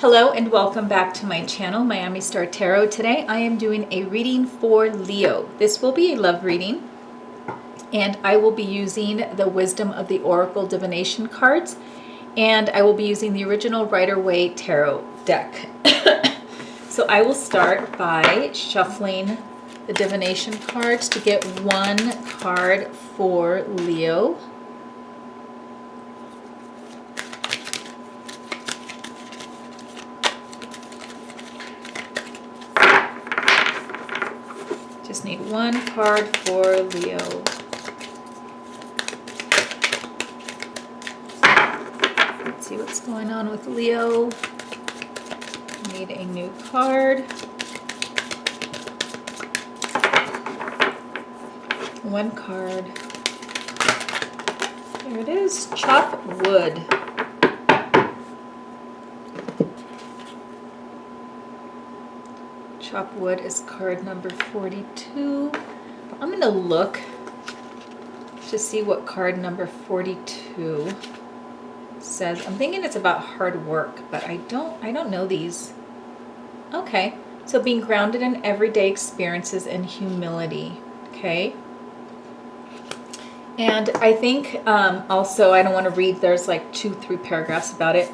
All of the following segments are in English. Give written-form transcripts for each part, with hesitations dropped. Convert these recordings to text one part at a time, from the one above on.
Hello and welcome back to my channel, Miami Star Tarot. Today I am doing a reading for Leo. This will be a love reading and I will be using the Wisdom of the Oracle Divination cards and I will be using the original Rider-Waite Tarot deck. So I will start by shuffling the divination cards to get one card for Leo. Just need one card for Leo. Let's see what's going on with Leo. Need a new card. One card. There it is. Chop wood. Chop wood is card number 42. I'm going to look to see what card number 42 says. I'm thinking it's about hard work, but I don't know these. Okay, so being grounded in everyday experiences and humility. Okay. And I think also, I don't want to read, there's like 2-3 paragraphs about it.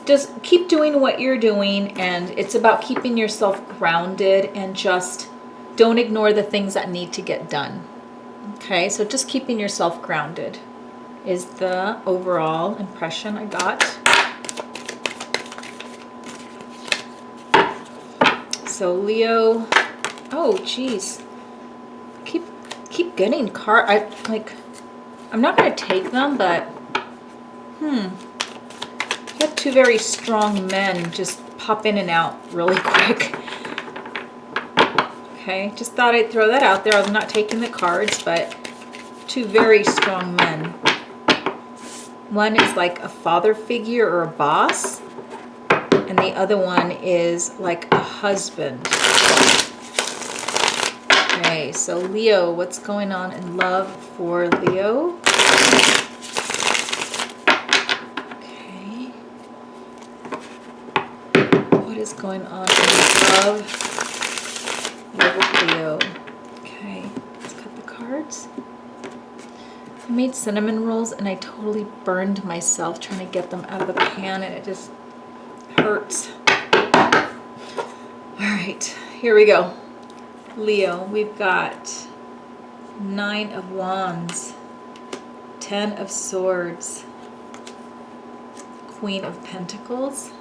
Just keep doing what you're doing, and it's about keeping yourself grounded and just don't ignore the things that need to get done. Okay, so just keeping yourself grounded is the overall impression I got. So Leo, oh geez, keep getting I'm not going to take them, but you have two very strong men just pop in and out really quick. Okay, just thought I'd throw that out there. I'm not taking the cards, but two very strong men. One is like a father figure or a boss, and the other one is like a husband. Okay, so Leo, what's going on in love for Leo? Okay. What is going on in love with Leo? Okay, let's cut the cards. I made cinnamon rolls and I totally burned myself trying to get them out of the pan, and it just hurts. All right, here we go. Leo, we've got 9 of Wands, 10 of Swords, Queen of Pentacles,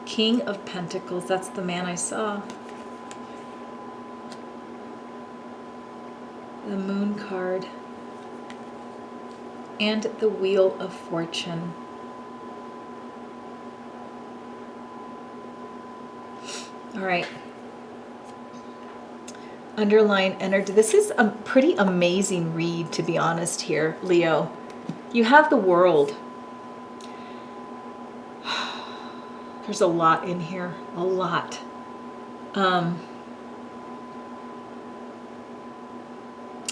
King of Pentacles, that's the man I saw, the Moon card, and the Wheel of Fortune. All right. Underlying energy. This is a pretty amazing read, to be honest here, Leo. You have the World. There's a lot in here. A lot.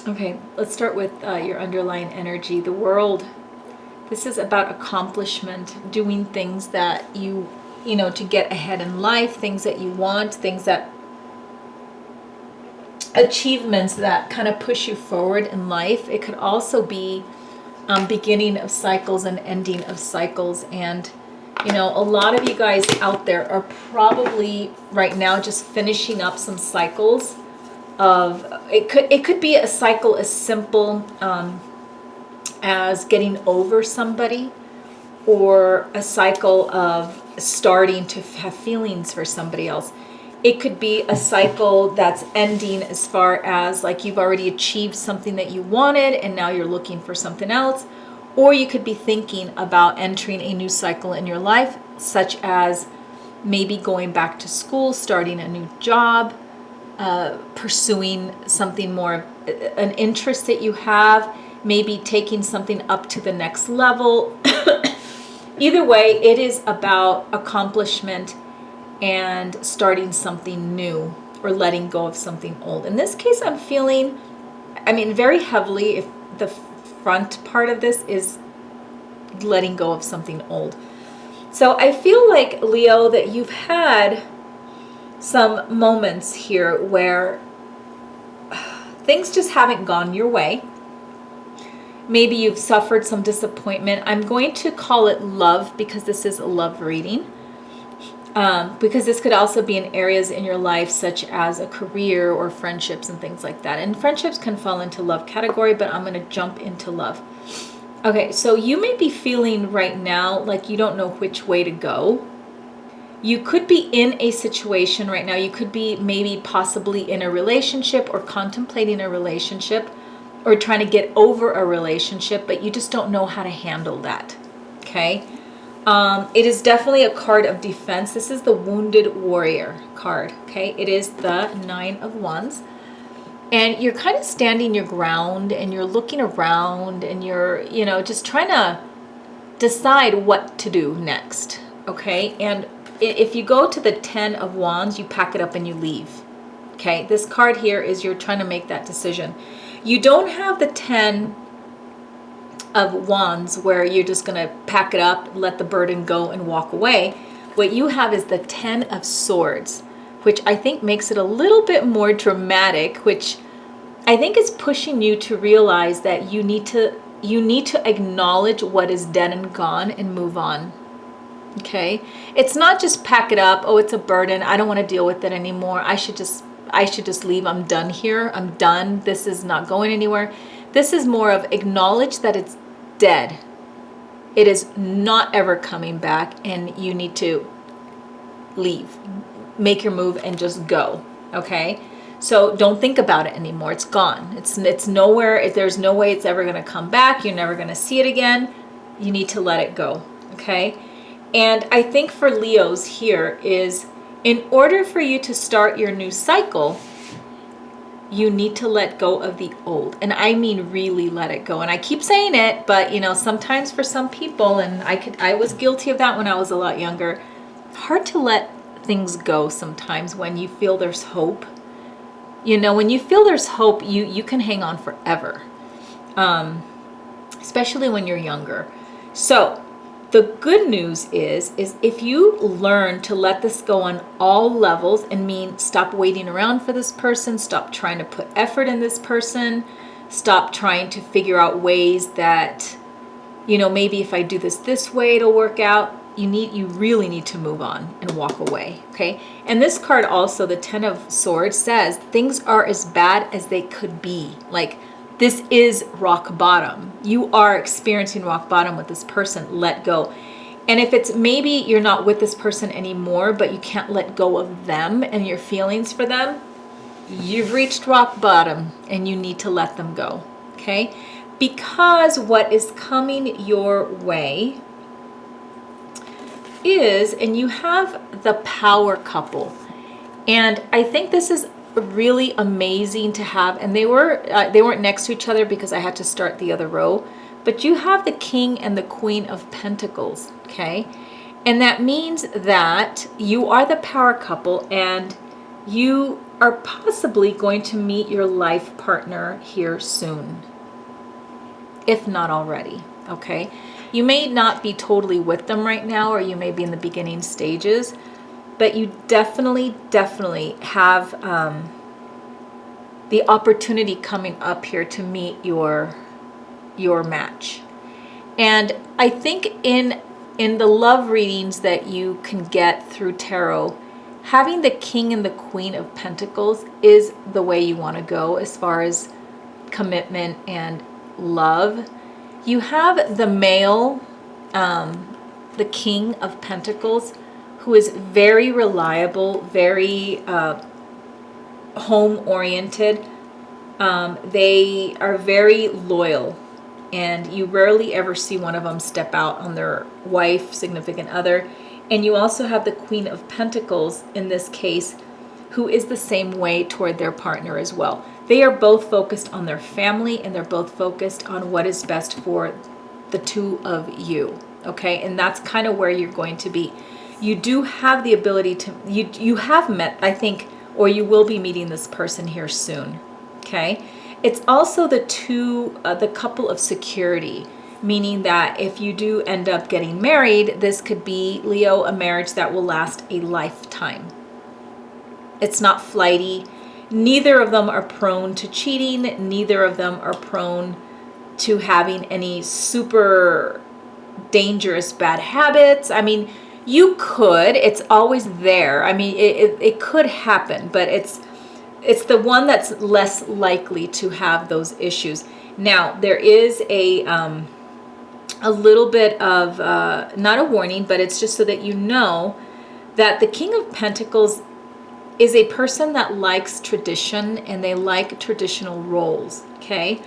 Okay, let's start with your underlying energy. The World. This is about accomplishment, doing things that you know, to get ahead in life, things that you want, things that achievements that kind of push you forward in life. It could also be beginning of cycles and ending of cycles. And you know, a lot of you guys out there are probably right now just finishing up some cycles of it could be a cycle as simple as getting over somebody, or a cycle of starting to have feelings for somebody else. It could be a cycle that's ending as far as like you've already achieved something that you wanted and now you're looking for something else. Or you could be thinking about entering a new cycle in your life, such as maybe going back to school, starting a new job, pursuing something more, an interest that you have, maybe taking something up to the next level. Either way, it is about accomplishment and starting something new or letting go of something old. In this case, I'm feeling, very heavily, if the front part of this is letting go of something old. So I feel like, Leo, that you've had some moments here where things just haven't gone your way. Maybe you've suffered some disappointment. I'm going to call it love because this is a love reading. Because this could also be in areas in your life such as a career or friendships and things like that. And friendships can fall into love category, but I'm going to jump into love. Okay, so you may be feeling right now like you don't know which way to go. You could be in a situation right now. You could be maybe possibly in a relationship or contemplating a relationship or trying to get over a relationship, but you just don't know how to handle that. Okay? It is definitely a card of defense. This is the Wounded Warrior card. Okay? It is the Nine of Wands. And you're kind of standing your ground and you're looking around and you're, just trying to decide what to do next. Okay? And if you go to the 10 of Wands, you pack it up and you leave. Okay? This card here is you're trying to make that decision. You don't have the 10 of Wands where you're just going to pack it up, let the burden go and walk away. What you have is the 10 of Swords, which I think makes it a little bit more dramatic, which I think is pushing you to realize that you need to acknowledge what is dead and gone and move on. Okay? It's not just pack it up, oh, it's a burden, I don't want to deal with it anymore, I should just leave, I'm done here, I'm done, this is not going anywhere. This is more of acknowledge that it's dead. It is not ever coming back and you need to leave. Make your move and just go. Okay? So don't think about it anymore. It's gone. It's nowhere. There's no way it's ever going to come back. You're never going to see it again. You need to let it go. Okay? And I think for Leos here is, in order for you to start your new cycle, you need to let go of the old. And I mean really let it go. And I keep saying it, but sometimes for some people, and I was guilty of that when I was a lot younger, hard to let things go sometimes when you feel there's hope. When you feel there's hope, you can hang on forever. Especially when you're younger. So the good news is if you learn to let this go on all levels, and mean stop waiting around for this person, stop trying to put effort in this person, stop trying to figure out ways that, maybe if I do this way it'll work out. You really need to move on and walk away. Okay? And this card also, the 10 of Swords, says things are as bad as they could be. Like, this is rock bottom. You are experiencing rock bottom with this person. Let go. And if it's maybe you're not with this person anymore, but you can't let go of them and your feelings for them, you've reached rock bottom and you need to let them go. Okay? Because what is coming your way is, and you have the Power couple. And I think this is really amazing to have, and they weren't next to each other because I had to start the other row, but you have the King and the Queen of Pentacles. Okay? And that means that you are the Power couple and you are possibly going to meet your life partner here soon, if not already. Okay? You may not be totally with them right now, or you may be in the beginning stages, but you definitely have the opportunity coming up here to meet your match. And I think in the love readings that you can get through tarot, having the King and the Queen of Pentacles is the way you want to go as far as commitment and love. You have the male, the King of Pentacles, who is very reliable, very home-oriented. They are very loyal, and you rarely ever see one of them step out on their wife, significant other. And you also have the Queen of Pentacles in this case, who is the same way toward their partner as well. They are both focused on their family, and they're both focused on what is best for the two of you. Okay? And that's kind of where you're going to be. You do have the ability to, you have met, I think, or you will be meeting this person here soon. Okay? It's also the couple of security. meaning that if you do end up getting married, this could be, Leo, a marriage that will last a lifetime. It's not flighty. Neither of them are prone to cheating. Neither of them are prone to having any super dangerous bad habits. I mean, you could, it's always there. I mean, it could happen, but it's the one that's less likely to have those issues. Now, there is a little bit of, not a warning, but it's just so that you know that the King of Pentacles is a person that likes tradition, and they like traditional roles, okay?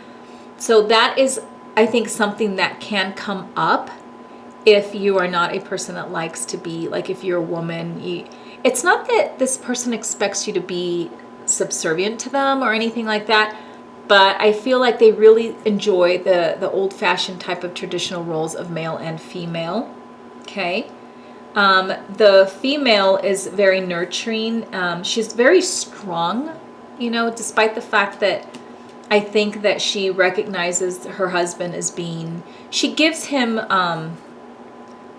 So that is, I think, something that can come up if you are not a person that likes to be, like if you're a woman. It's not that this person expects you to be subservient to them or anything like that, but I feel like they really enjoy the old-fashioned type of traditional roles of male and female, okay? The female is very nurturing. She's very strong, you know, despite the fact that I think that she recognizes her husband as being, she gives him,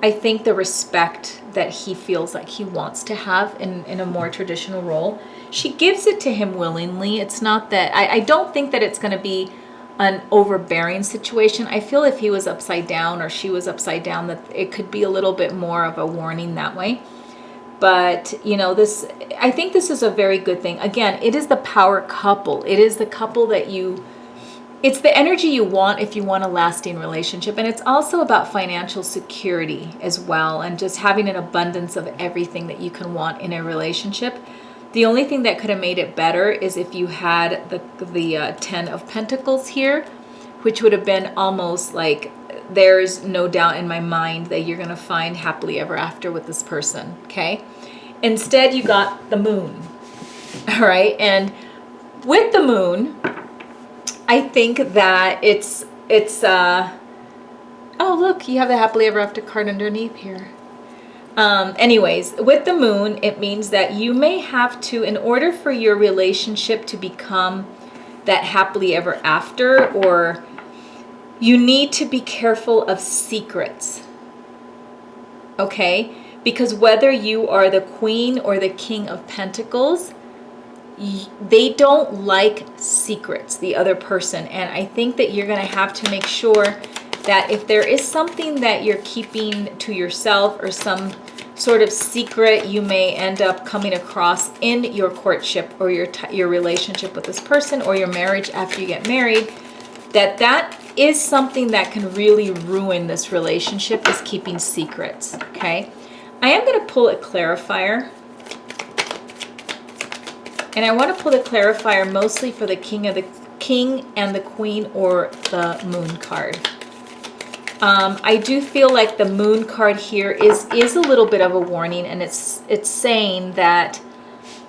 I think, the respect that he feels like he wants to have in a more traditional role. She gives it to him willingly. It's not that, I don't think that it's going to be an overbearing situation. I feel if he was upside down or she was upside down, that it could be a little bit more of a warning that way. But, you know, this, I think this is a very good thing. Again, it is the power couple. It is the couple that it's the energy you want if you want a lasting relationship. And it's also about financial security as well, and just having an abundance of everything that you can want in a relationship. The only thing that could have made it better is if you had the 10 of Pentacles here, which would have been almost like, there's no doubt in my mind that you're going to find happily ever after with this person, okay? Instead, you got the Moon, all right? And with the Moon, I think that it's oh, look, you have the happily ever after card underneath here. Anyways, with the Moon, it means that you may have to, in order for your relationship to become that happily ever after, or you need to be careful of secrets, okay? Because whether you are the Queen or the King of Pentacles, they don't like secrets, the other person. And I think that you're going to have to make sure that if there is something that you're keeping to yourself, or some sort of secret you may end up coming across in your courtship or your relationship with this person, or your marriage after you get married, that is something that can really ruin this relationship, is keeping secrets, okay? I am going to pull a clarifier. And I want to pull the clarifier mostly for the King and the Queen, or the Moon card. I do feel like the Moon card here is a little bit of a warning, and it's saying that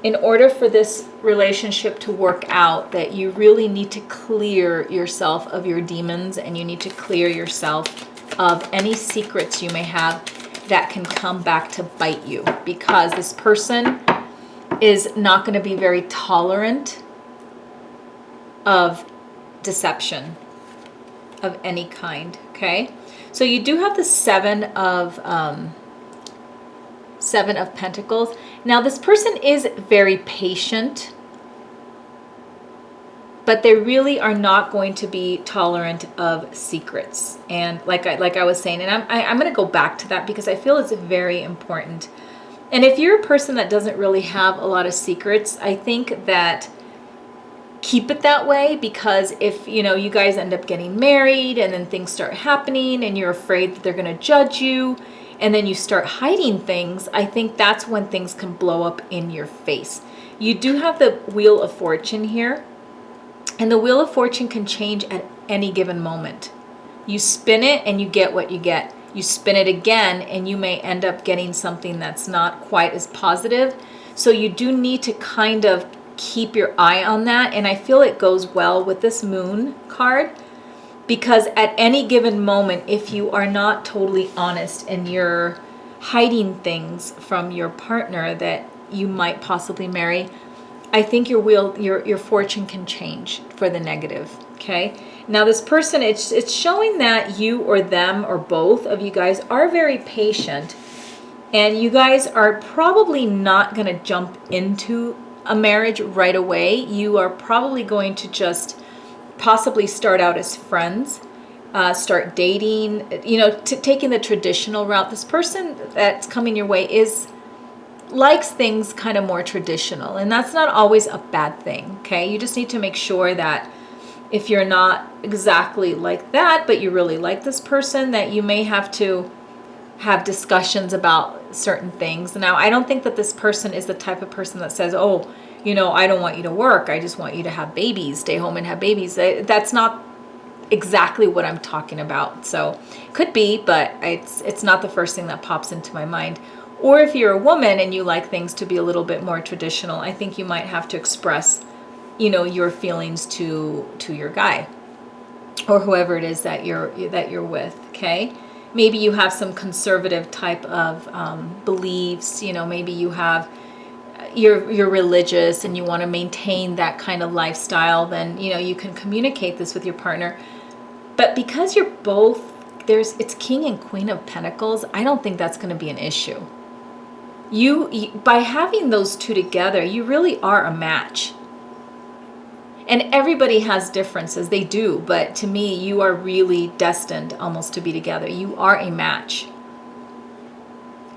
in order for this relationship to work out, that you really need to clear yourself of your demons, and you need to clear yourself of any secrets you may have that can come back to bite you, because this person is not going to be very tolerant of deception of any kind, okay? So you do have the Seven of Pentacles. Now this person is very patient, but they really are not going to be tolerant of secrets. And like I was saying, and I'm going to go back to that because I feel it's very important. And if you're a person that doesn't really have a lot of secrets, I think that keep it that way, because if, you know, you guys end up getting married and then things start happening and you're afraid that they're going to judge you, and then you start hiding things, I think that's when things can blow up in your face. You do have the Wheel of Fortune here, and the Wheel of Fortune can change at any given moment. You spin it and you get what you get. You spin it again and you may end up getting something that's not quite as positive. So you do need to kind of keep your eye on that. And I feel it goes well with this Moon card, because at any given moment, if you are not totally honest and you're hiding things from your partner that you might possibly marry, I think your fortune can change for the negative, okay? Now this person, it's showing that you or them or both of you guys are very patient, and you guys are probably not going to jump into a marriage right away. You are probably going to just possibly start out as friends, start dating, taking the traditional route. This person that's coming your way likes things kind of more traditional, and that's not always a bad thing. Okay, you just need to make sure that if you're not exactly like that, but you really like this person, that you may have to have discussions about certain things. Now, I don't think that this person is the type of person that says, oh, I don't want you to work, I just want you to have babies, stay home and have babies. That's not exactly what I'm talking about. So could be, but it's not the first thing that pops into my mind. Or if you're a woman and you like things to be a little bit more traditional, I think you might have to express your feelings to your guy or whoever it is that you're with. Okay, maybe you have some conservative type of beliefs. Maybe you're religious and you want to maintain that kind of lifestyle. Then you can communicate this with your partner. But because you're both it's King and Queen of Pentacles, I don't think that's going to be an issue. You by having those two together, you really are a match. And everybody has differences, they do, but to me, you are really destined almost to be together. You are a match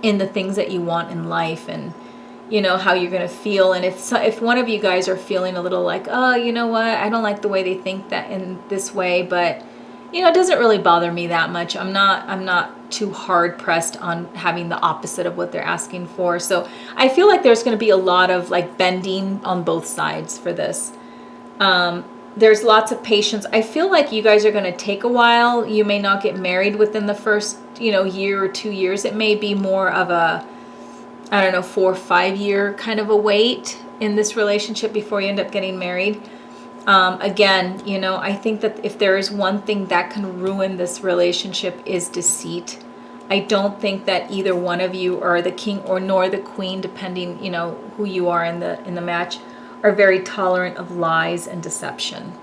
in the things that you want in life, and how you're going to feel. And if one of you guys are feeling a little like, oh, you know what, I don't like the way they think that in this way, but it doesn't really bother me that much. I'm not too hard pressed on having the opposite of what they're asking for. So I feel like there's going to be a lot of like bending on both sides for this. There's lots of patience. I feel like you guys are going to take a while. You may not get married within the first, year or 2 years. It may be more of a, 4 or 5 year kind of a wait in this relationship before you end up getting married. Again, I think that if there is one thing that can ruin this relationship is deceit. I don't think that either one of you, or the king or nor the queen, depending, who you are in the match, are very tolerant of lies and deception.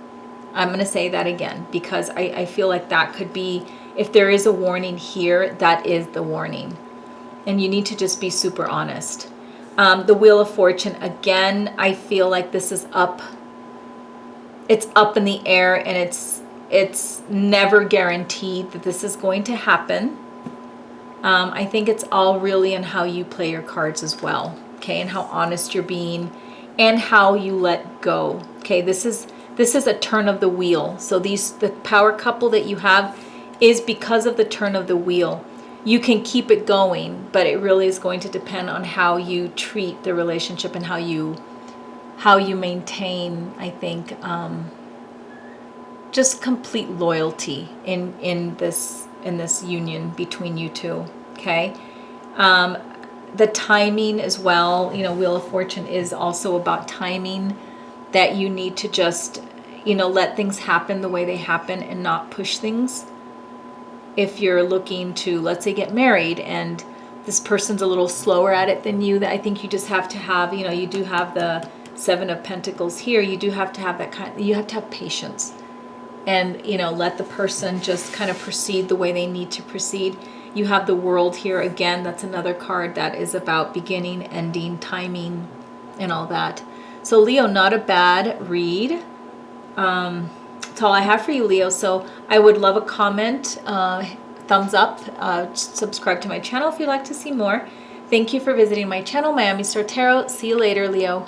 I'm going to say that again because I feel like that could be, if there is a warning here, that is the warning. And you need to just be super honest. The Wheel of Fortune, again, I feel like this is up. It's up in the air, and it's never guaranteed that this is going to happen. I think it's all really in how you play your cards as well, okay, and how honest you're being, and how you let go. Okay, this is a turn of the wheel. So the power couple that you have is because of the turn of the wheel. You can keep it going, but it really is going to depend on how you treat the relationship and how you maintain, I think, just complete loyalty in this union between you two. Okay. The timing as well, Wheel of Fortune is also about timing, that you need to just, let things happen the way they happen and not push things. If you're looking to, let's say, get married and this person's a little slower at it than you, that I think you just have to have, you do have the Seven of Pentacles here. You do have to have you have to have patience and, let the person just kind of proceed the way they need to proceed. You have the World here. Again, that's another card that is about beginning, ending, timing, and all that. So Leo, not a bad read. That's all I have for you, Leo. So I would love a comment, thumbs up, subscribe to my channel if you'd like to see more. Thank you for visiting my channel, Miami Star Tarot. See you later, Leo.